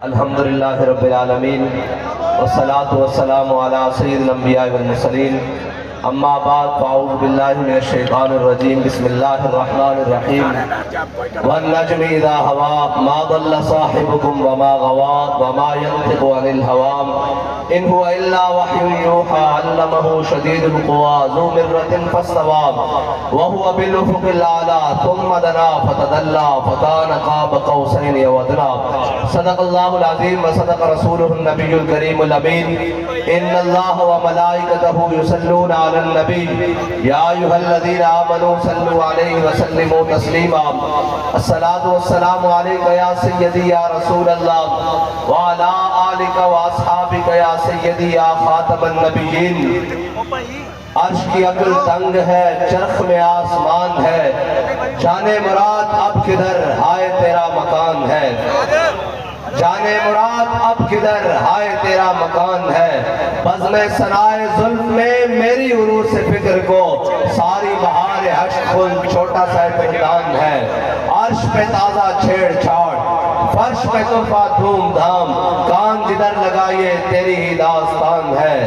الحمدللہ رب العالمین والصلاة والسلام علی سید الانبیاء والمرسلین اما بعد فاعوذ باللہ من الشیطان الرجیم بسم اللہ الرحمن الرحیم والنجم اذا ہوا ما ضل صاحبکم وما غوا وما ينطق عن الهوى ان هو الا وحی یوحى علمہ شدید القوى ذو مرۃ فاستوى وهو بالافق الاعلی ثم دنا فتدلى فكان قاب قوسین او ادنى صدق اللہ العظیم وصدق رسولہ النبی الکریم الامین ان اللہ وملائکتہ یصلون علی النبی یا ایھا الذین آمنوا صلوا علیہ وسلموا تسلیما الصلاۃ والسلام علیک یا سیدی یا رسول اللہ وعلی آلک واصحابک یا سیدی یا خاتم النبیین۔ عرش کی عقل تنگ ہے، چرخ میں آسمان ہے، جانے مراد اب کدھر ہائے تیرا مکان ہے، جانے مراد اب کدھر ہائے تیرا مکان ہے، بزم سرائے ظلم میں میری عروج سے فکر کو ساری بہار حشر خود چھوٹا سا پردان ہے، عرش پہ تازہ چھیڑ چھاڑ فرش پہ تحفہ دھوم دھام کان جدھر لگائیے تیری ہی داستان ہے،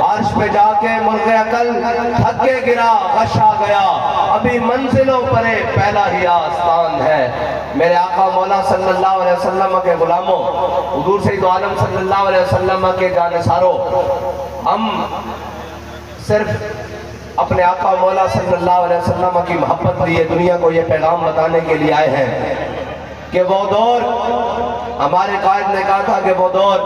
عرش پہ جا کے مرغ عقل تھک کے گرا غش آ گیا ابھی منزلوں پرے پہلا ہی آستان ہے۔ میرے آقا مولا صلی اللہ علیہ وسلم کے غلاموں، حضور سید عالم صلی اللہ علیہ وسلم کے جانثاروں، ہم صرف اپنے آقا مولا صلی اللہ علیہ وسلم کی محبت لیے دنیا کو یہ پیغام بتانے کے لیے آئے ہیں کہ وہ دور، ہمارے قائد نے کہا تھا کہ وہ دور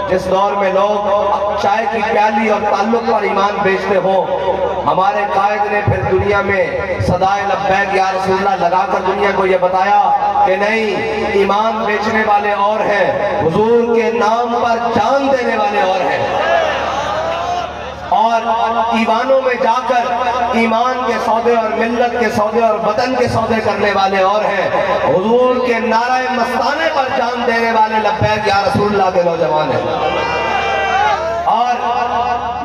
جس دور میں لوگ چائے کی پیالی اور تعلق پر ایمان بیچتے ہوں، ہمارے قائد نے پھر دنیا میں صدائے لبیک یا رسول اللہ لگا کر دنیا کو یہ بتایا کہ نہیں، ایمان بیچنے والے اور ہیں، حضور کے نام پر جان دینے والے اور ہیں، اور ایوانوں میں جا کر ایمان کے سودے اور ملت کے سودے اور وطن کے سودے کرنے والے اور ہیں، حضور کے نعرہ مستانے پر جان دینے والے لبیک یا رسول اللہ کے نوجوان ہیں۔ اور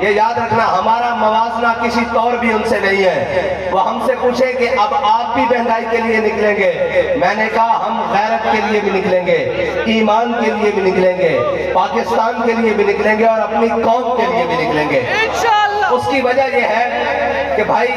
یہ یاد رکھنا، ہمارا موازنہ کسی طور بھی ان سے نہیں ہے۔ وہ ہم سے پوچھیں کہ اب آپ بھی مہنگائی کے لیے نکلیں گے، میں نے کہا ہم غیرت کے لیے بھی نکلیں گے، ایمان کے لیے بھی نکلیں گے، پاکستان کے لیے بھی نکلیں گے اور اپنی قوم کے لیے بھی نکلیں گے۔ اس کی وجہ یہ ہے کہ بھائی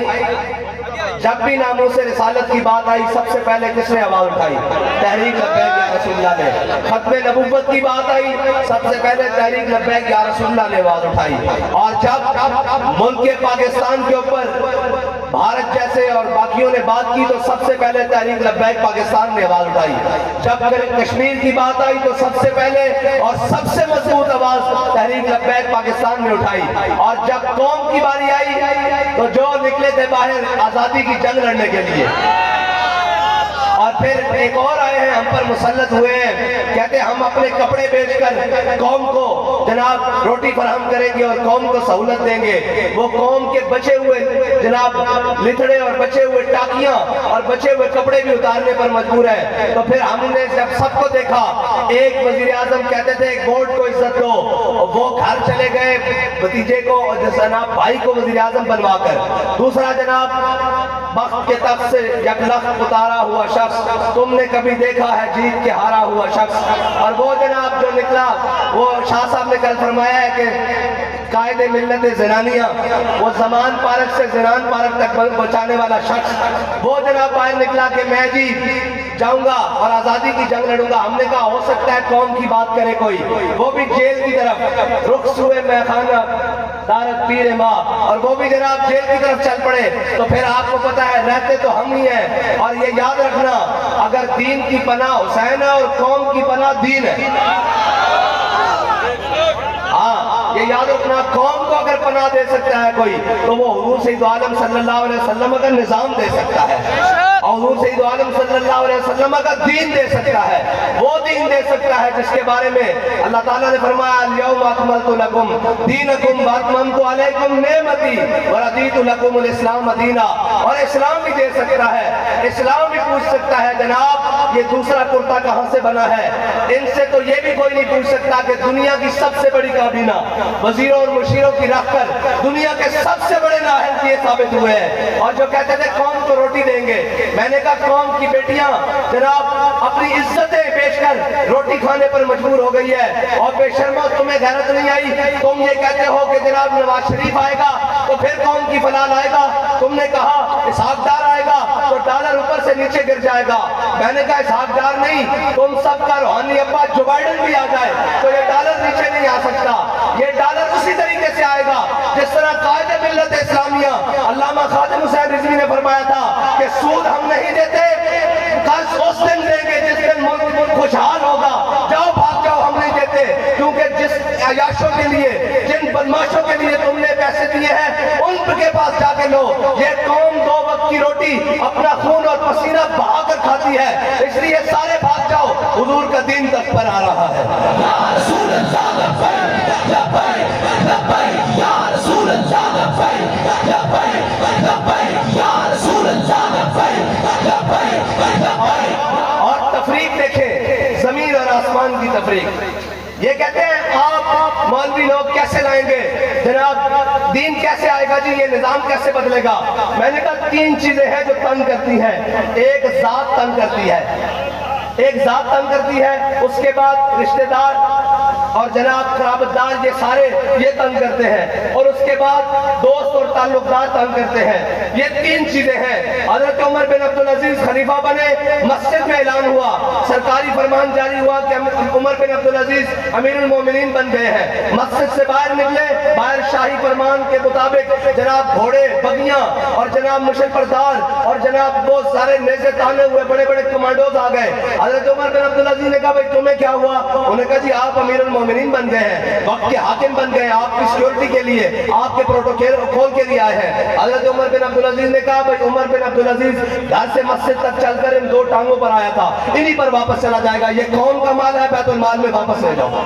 جب بھی ناموس رسالت کی بات آئی سب سے پہلے کس نے آواز اٹھائی؟ تحریک لبیک یا رسول اللہ نے۔ ختم نبوت کی بات آئی سب سے پہلے تحریک لبیک یا رسول اللہ نے آواز اٹھائی، اور جب ملک پاکستان کے اوپر بھارت جیسے اور باقیوں نے بات کی تو سب سے پہلے تحریک لبیک پاکستان نے آواز اٹھائی، جب کشمیر کی بات آئی تو سب سے پہلے اور سب سے مضبوط آواز تحریک لبیک پاکستان نے اٹھائی، اور جب قوم کی باری آئی تو جو نکلے تھے باہر آزادی کی جنگ لڑنے کے لیے، اور پھر ایک اور آئے ہیں ہم پر مسلط ہوئے ہیں، کہتے ہیں ہم اپنے کپڑے بیچ کر قوم کو جناب روٹی فراہم کریں گے اور قوم کو سہولت دیں گے۔ وہ قوم کے بچے ہوئے جناب لتڑے اور بچے ہوئے ٹاکیاں اور بچے ہوئے کپڑے بھی اتارنے پر مجبور ہے۔ تو پھر ہم نے جب سب کو دیکھا، ایک وزیر اعظم کہتے تھے ایک ووٹ کو عزت دو، وہ گھر چلے گئے بھتیجے کو جناب بھائی کو وزیر اعظم بنوا کر، دوسرا جناب بخت کے تخت سے یک لخت اتارا ہوا شخص، تم نے کبھی دیکھا ہے جیت کے ہارا ہوا شخص، اور وہ جناب جو نکلا وہ شاہ صاحب نے کل فرمایا ہے کہ قائد ملت زنانیہ، وہ زمان پارک سے زنان پارک تک پہنچانے والا شخص، وہ جناب باہر نکلا کہ میں جی جاؤں گا اور آزادی کی جنگ لڑوں گا۔ ہم نے کہا ہو سکتا ہے قوم کی بات کرے کوئی، وہ بھی جیل کی طرف رخ ہوئے میخانہ دارت پیر ماں، اور وہ بھی جناب جیل کی طرف چل پڑے۔ تو پھر آپ کو پتا ہے رہتے تو ہم ہی ہیں، اور یہ یاد رکھنا اگر دین کی پناہ حسین ہے اور قوم کی پناہ دین ہے، ہاں یہ یاد رکھنا، قوم کو اگر پناہ دے سکتا ہے کوئی تو وہ حضور سید عالم صلی اللہ علیہ وسلم کا نظام دے سکتا ہے، اور حضور سید عالم صلی اللہ علیہ وسلم کا دین دے سکتا ہے، وہ دین دے سکتا ہے جس کے بارے میں اللہ تعالیٰ نے فرمایا الیوم اکملت لکم دینکم واتممت علیکم نعمتی ورضیت لکم الاسلام دینا، اور اسلام بھی دے سکتا ہے۔ اسلام بھی پوچھ سکتا ہے جناب یہ دوسرا کرتا کہاں سے بنا ہے، ان سے تو یہ بھی کوئی نہیں پوچھ سکتا کہ دنیا کی سب سے بڑی کابینہ وزیروں اور مشیروں کی رکھ کر دنیا کے سب سے بڑے نااہل یہ ثابت ہوئے ہیں، اور جو کہتے تھے قوم کو روٹی دیں گے، میں نے کہا قوم کی بیٹیاں جناب اپنی عزتیں بیچ کر روٹی کھانے پر مجبور ہو گئی ہے، اور بے شرمو تمہیں غیرت نہیں آئی؟ تم یہ کہتے ہو کہ جناب نواز شریف آئے گا تو پھر قوم کی فلاح آئے گا، تم نے کہا اسحاق ڈار آئے گا تو ڈالر اوپر سے نیچے گر جائے گا، میں نے کہا اسحاق ڈار نہیں، تم سب کا روحانی ابا جو بائیڈن بھی آ جائے تو یہ ڈالر نیچے نہیں آ سکتا، یہ ڈالر اسی طریقے سے آئے گا جس طرح قائد ملت اسلامیہ علامہ خادم حسین رضوی نے فرمایا تھا کہ سود ہم نہیں دیتے، قرض اس دن دیں گے جس دن ملک خوشحال ہوگا، جاؤ بھاگ جاؤ ہم نہیں دیتے، کیونکہ جس عیاشوں کے لیے جن بدماشوں کے لیے تم نے پیسے دیے ہیں ان کے پاس جا کے لو، یہ قوم 2 وقت کی روٹی اپنا خون اور پسینہ بہا کر کھاتی ہے، اس لیے سارے بھاگ جاؤ، حضور کا دین تک پر آ رہا ہے۔ یا رسول اللہ لبیک لبیک لبیک یا رسول اللہ لبیک لبیک لبیک یا رسول اللہ لبیک لبیک لبیک۔ اور تفریق دیکھیں، زمین اور آسمان کی تفریق، یہ کہتے ہیں آپ مولوی لوگ کیسے لائیں گے جناب، دین کیسے آئے گا جی، یہ نظام کیسے بدلے گا؟ میں نے کہا 3 چیزیں ہیں جو تنگ کرتی ہیں، ایک ذات تنگ کرتی ہے، ایک ذات تنگ کرتی ہے، اس کے بعد رشتہ دار اور جناب قرابت دار یہ سارے یہ تنگ کرتے ہیں، اور اس کے بعد دوست اور تعلقات تنگ کرتے ہیں، یہ 3 چیزیں ہیں۔ حضرت عمر بن عبدالعزیز خلیفہ بنے، مسجد میں اعلان ہوا، سرکاری فرمان جاری ہوا کہ عمر بن عبدالعزیز امیر المومنین بن گئے ہیں، مسجد سے باہر نکلے، باہر شاہی فرمان کے مطابق جناب گھوڑے بگیاں اور جناب مشل پردار اور جناب وہ سارے نیزے تانے ہوئے بڑے بڑے کمانڈوز آ گئے۔ حضرت عمر بن عبدالعزیز نے کہا بھائی تمہیں کیا ہوا؟ انہوں نے کہا جی آپ امیر المومنین بن گئے ہیں، وقت کے حاکم بن گئے ہیں، آپ کی سیکورٹی کے لیے، آپ کے پروٹوکول کے لیے آئے ہیں۔ حضرت عمر بن عبدالعزیز نے کہا بھائی عمر بن عبدالعزیز گھر سے مسجد تک چل کر ان 2 ٹانگوں پر آیا تھا، انہی پر واپس چلا جائے گا، یہ قوم کا مال ہے، بیت المال میں واپس لے جاؤ۔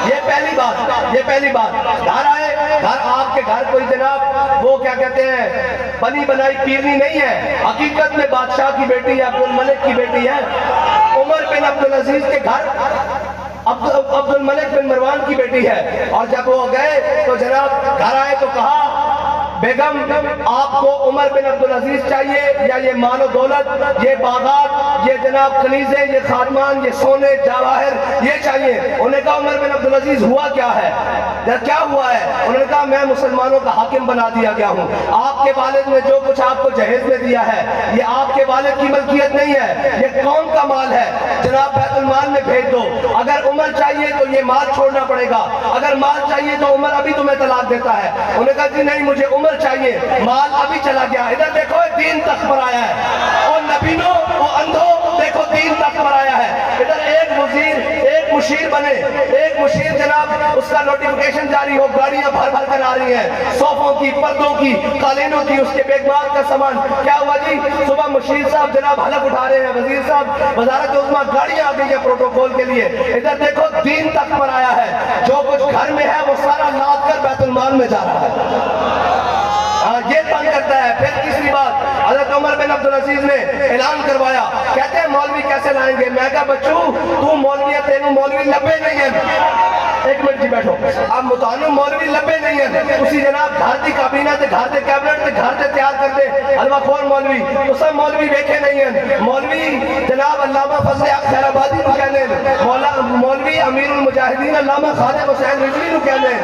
یہ پہلی بات، گھر آئے، گھر آپ کے گھر کوئی جناب وہ کیا کہتے ہیں بنی بنائی پیرنی نہیں ہے، حقیقت میں بادشاہ کی بیٹی ہے، عبد الملک کی بیٹی ہے۔ عمر بن عبدالعزیز کے گھر عبد الملک بن مروان کی بیٹی ہے، اور جب وہ گئے تو جناب گھر آئے تو کہا بیگم آپ کو عمر بن عبدالعزیز چاہیے یا یہ مال و دولت، یہ باغات، یہ جناب کنیزیں، یہ خادمان، یہ سونے جواہر یہ چاہیے؟ انہوں نے کہا عمر بن عبدالعزیز ہوا کیا ہے؟ کیا ہوا ہے؟ انہوں نے کہا میں مسلمانوں کا حاکم بنا دیا گیا ہوں، آپ کے والد نے جو کچھ آپ کو جہیز میں دیا ہے یہ آپ کے والد کی ملکیت نہیں ہے، یہ قوم کا مال ہے، جناب بیت المال میں بھیج دو، اگر عمر چاہیے تو یہ مال چھوڑنا پڑے گا، اگر مال چاہیے تو عمر ابھی تمہیں طلاق دیتا ہے۔ انہوں نے کہا جی نہیں مجھے عمر چاہیے، مال ابھی چلا گیا۔ ادھر دیکھو دین تک پر آیا ہے، اور نبینوں اور اندھوں دیکھو دین تک پر آیا ہے۔ ادھر ایک وزیر ایک مشیر بنے، ایک مشیر جناب اس کا نوٹیفیکیشن جاری ہو، گاڑیاں بھر بھر کر آ رہی ہیں، صوفوں کی، پردوں کی، قالینوں کی، اس کے بیگمات کا سامان۔ کیا ہوا جی؟ صبح مشیر صاحب جناب حلق اٹھا رہے ہیں، وزیر صاحب وزارت عظمیٰ گاڑیاں آ گئی ہیں پروٹوکول کے لیے۔ ادھر دیکھو دین تک پر آیا ہے، جو کچھ گھر میں ہے وہ سارا لاد کر بیت المال میں جا رہا ہے، یہ تنگ کرتا ہے۔ پھر تیسری بات، حضرت عمر بن عبدالعزیز نے اعلان کروایا، کہتے ہیں مولوی کیسے لائیں گے؟ میں کہا بچوں تو مولوی ہے، تینوں مولوی لبے نہیں ہیں، ایک منٹ جی بیٹھو، اب متعنی مولوی لبے نہیں ہیں، اسی جناب گھر دی کابینہ تے گھر دے کیبنٹ تے گھر دے تیار کر دے حلوہ خور مولوی، تو سب مولوی بیٹھے نہیں ہیں۔ مولوی جناب علامہ فضل حق خیر آبادی کو کہنے، مولوی امیر المجاہدین علامہ خادم حسین رضوی کو کہنے،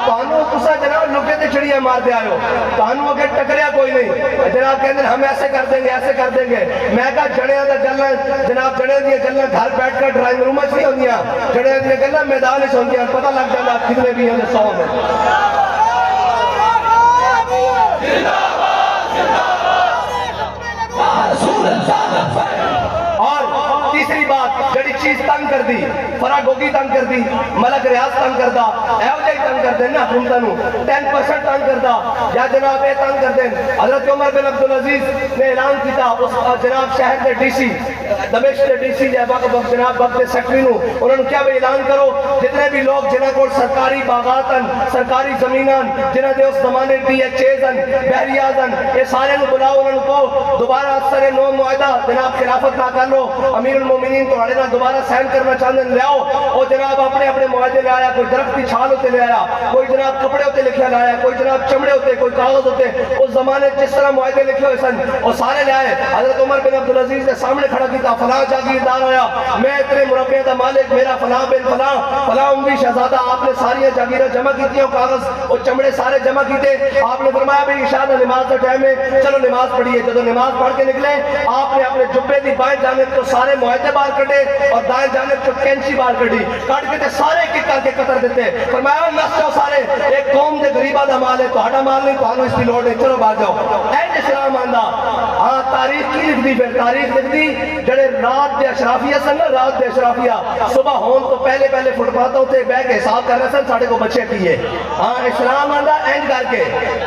تانوں تسا جناب لکے تے چڑیاں مار دے آئے ہو، تانوں اگر ٹکریا کوئی نہیں، جناب کہنے ہم ایسے کر دیں گے ایسے کر دیں گے۔ میں کہا جڑیاں دا گلنا جناب جڑیاں دیا گلنا گھر بیٹھ کر ڈرائنگ روم میں نہیں ہوندیاں، جڑیاں دیا گلنا میدان میں ہوندیاں، پتہ لگ جانا کتنے بھی ہیں 100 میں۔ اور تیسری بات جڑی چیز تنگ کر دی، فراگوگی تنگ کر دی، ملک ریاض تنگ کر دا، ایو جائی تنگ کر دیں نا حکومتانوں 10% تنگ کر دا، یا جناب اے تنگ کر دیں۔ حضرت عمر بن عبدالعزیز نے اعلان کیتا، اس جناب شہر کے ڈی سی دمشق کے ڈی سی جناب وقت سیکٹری نو انہوں نے کیا بھی اعلان کرو جتنے بھی لوگ جنہ کو سرکاری باغاتن سرکاری زمینان جنہ دے اس زمانے ڈی ایچ ایزن بحریازن یہ سارے نو بلاؤ، انہوں کو دوبارہ اثر نو معاہدہ جناب خلافت نہ کر لو، امیر المومنین تو اڑے نہ دوبارہ سائن کرنا چاہتے ہیں، لے آؤ اور جناب اپنے اپنے معاہدے لے آیا, کوئی درخت کی چھال ہوتے لے آیا, کوئی جناب کپڑے ہوتے لکھے لے آیا, کوئی جناب چمڑے ہوتے, کوئی کاغذ ہوتے. اس زمانے جس طرح معاہدے لکھے ہوئے سن اور سارے لے آئے. حضرت عمر بن عبدالعزیز نے سامنے کھڑا کیا, فلاں جاگیردار ہویا, میں اتنے مربع دا مالک, میرا فلاں بن فلاں فلاں اموی شہزادہ. آپ نے ساری جاگیریں جمع کی تھی, کاغذ اور چمڑے سارے جمع کیتے. آپ نے فرمایا بھئی عشاء دا نماز کا ٹائم ہے, چلو نماز پڑھیے. جب نماز پڑھ کے نکلے آپ نے اپنے جبے دی بائیں جانب تو سارے معاہدے باہر کٹے اور دائیں جانب تو کینچی باہر کٹی, کٹ کے سارے ایک کر کے قطر دیتے. فرمایا نس جاؤ سارے, ایک قوم دے غریبہ دا مال ہے, تہاڈا مال نہیں, تہانوں اس کی لوڑ نہیں, چلو باہر جاؤ. اے اسلام آندا. ہاں تاریخ کی لکھ دی, پھر تاریخ لکھ دی جڑے رات دے اشرافیہ سن نا, رات دے اشرافیہ صبح ہون تو پہلے پہلے فٹ پاتوں تے بہ کے حساب کر رہے سن ساڑھے کو بچے پیے. ہاں اسلام آندا اینج کر کے.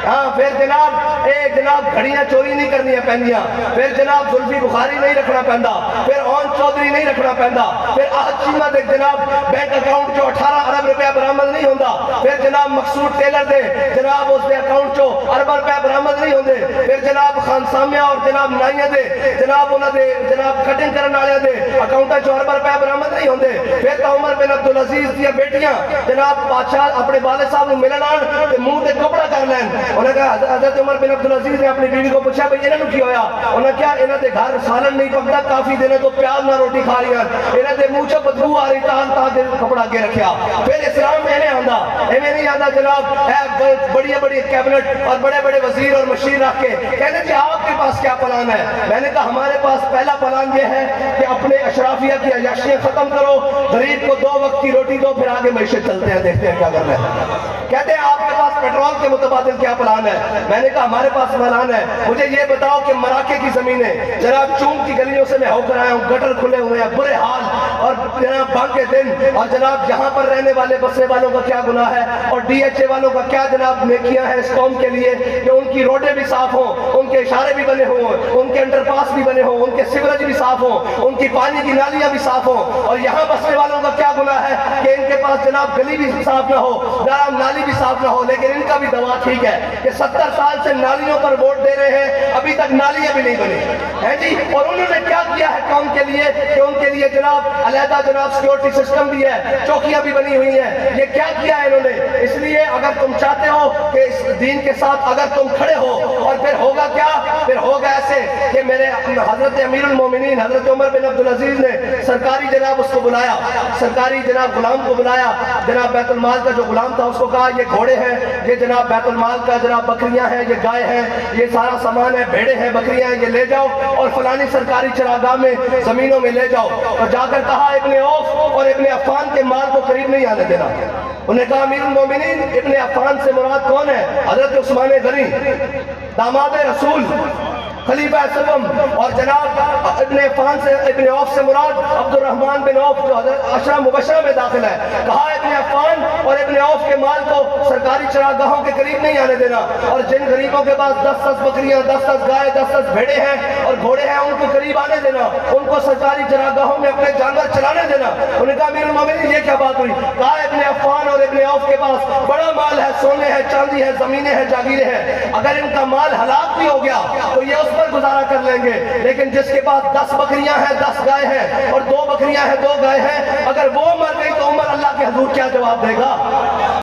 ہاں پھر جناب گھڑیاں چوری نہیں کرنی پہنیاں, پھر جناب زلفی بخاری نہیں رکھنا پہندا, پھر اون چودھری نہیں رکھنا پہندا, پھر احد چیمہ دے جناب بینک اکاؤنٹ جو 18 ارب روپیہ برآمد نہیں ہوندا, پھر جناب مقصود ٹیلر دے جناب اس دے اکاؤنٹ جو ارب روپیہ برآمد نہیں ہوندے, پھر جناب خان سامیہ اور جناب نائیہ دے جناب انہاں دے جناب کٹنگ کرن والے دے اکاؤنٹاں جو ارب روپیہ برآمد نہیں ہوندے. پھر عمر بن عبدالعزیز دی بیٹیاں جناب بادشاہ اپنے والد صاحب نوں ملن آن تے منہ تے کپڑا کر لین. انہاں کہا حضرت عمر بن عبدالعزیز نے اپنی بیوی کو پوچھا بھئی انہاں نوں کی ہویا؟ انہاں کیا انہاں دے گھر سالن نہیں پکدا, کافی دنوں تو پیاز نہ روٹی کھا رہی ہیں, انہاں دے منہ چ بدبو آ رہی, تاں دے کپڑا اگے رکھیا. پھر اسلام ایویں آندا, ایویں نہیں آندا جناب بڑی بڑی کیبنٹ اور بڑے بڑے وزیر اور مشیر رکھ کے کہتے جی آپ کے پاس کیا پلان ہے؟ میں نے کہا ہمارے پاس پہلا پلان یہ ہے کہ اپنے اشرافیہ کی عیاشیاں ختم کرو, غریب کو 2 وقت کی روٹی دو, پھر آگے معیشت چلتے ہیں, دیکھتے ہیں کیا کرنا ہے. کہتے ہیں آپ کے پاس پیٹرول کے متبادل کیا پلان ہے؟ میں نے کہا ہمارے پاس پلان ہے, مجھے یہ بتاؤ کہ مراکے کی زمینیں جناب چونک کی گلیوں سے میں ہو کر آیا ہوں, گٹر کھلے ہوئے ہیں, برے حال, اور جناب بانگ کے دن, اور جناب یہاں پر رہنے والے بسنے والوں کا کیا گناہ ہے, اور ڈی ایچ اے والوں کا کیا جناب نیکیاں ہیں اس قوم کے لیے کہ ان کی روڈیں بھی صاف ہوں, ان کے اشارے بھی بنے ہوں, ان کے انڈر پاس بھی بنے ہوں, ان کے سیوریج بھی صاف ہوں, ان کی پانی کی نالیاں بھی صاف ہوں. اور یہاں بسنے والوں کا کیا گناہ ہے کہ ان کے پاس جناب گلی بھی صاف نہ ہو, جناب نالی بھی صاف نہ ہو, لیکن ان کا بھی دوا ٹھیک ہے کہ 70 سال سے نالیوں پر ووٹ دے رہے ہیں, ابھی تک نالیاں بھی نہیں بنی ہیں جی. اور انہوں نے کیا کیا ہے قوم کے لیے کہ ان کے لیے جناب علیحدہ جناب سیکورٹی سسٹم بھی ہے, چوکیاں بھی بنی ہوئی ہیں. یہ کیا کیا ہے انہوں نے؟ اس لیے اگر تم چاہتے ہو کہ اس دین کے ساتھ اگر تم کھڑے ہو, اور پھر ہوگا کیا, پھر ہوگا ایسے کہ میرے حضرت امیر المومنین حضرت عمر بن عبدالعزیز نے سرکاری جناب اس کو بلایا, سرکاری جناب غلام کو بلایا, جناب بیت المال کا جو غلام تھا اس کو کہا یہ گھوڑے ہیں, یہ جناب بیت المال کا جناب بکریاں ہیں, یہ گائے ہیں, یہ سارا سامان ہے, بھیڑے ہیں, بکریاں ہیں, یہ لے جاؤ اور فلانی سرکاری چراگاہ میں زمینوں میں لے جاؤ. اور جا کر کہا ابن عوف اور ابن عفان کے مال کو قریب نہیں آنے دینا. انہوں نے کہا امیر المومنین ابن عفان سے مراد کون ہے؟ حضرت عثمان غنی داماد رسول خلیفہ سوم, اور جناب ابن عفان سے ابن عوف سے مراد عبد الرحمن بن عوف جو عشرہ مبشرہ میں داخل ہے. کہا ابن عفان اور ابن عوف کے مال کو سرکاری چراگاہوں کے قریب نہیں آنے دینا, اور جن غریبوں کے پاس 10 بکریاں, 10 گائے, 10 بھیڑے ہیں اور گھوڑے ہیں ان کو قریب آنے دینا, ان کو سرکاری چراگاہوں میں اپنے جانور چلانے دینا. انہوں نے کہا امیر المومنین یہ کیا بات ہوئی؟ کہا ابن عفان اور ابن عوف کے پاس بڑا مال ہے, سونے ہیں, چاندی ہے, زمینیں ہیں, جاگیریں ہیں. اگر ان کا مال ہلاک بھی ہو گیا تو یہ اس پر گزارا کر لیں گے, لیکن جس کے پاس 10 بکریاں ہیں, 10 گائے ہیں اور 2 بکریاں ہیں, 2 گائے ہیں, اگر وہ مر گئی تو عمر اللہ کے حضور کیا جواب دے گا؟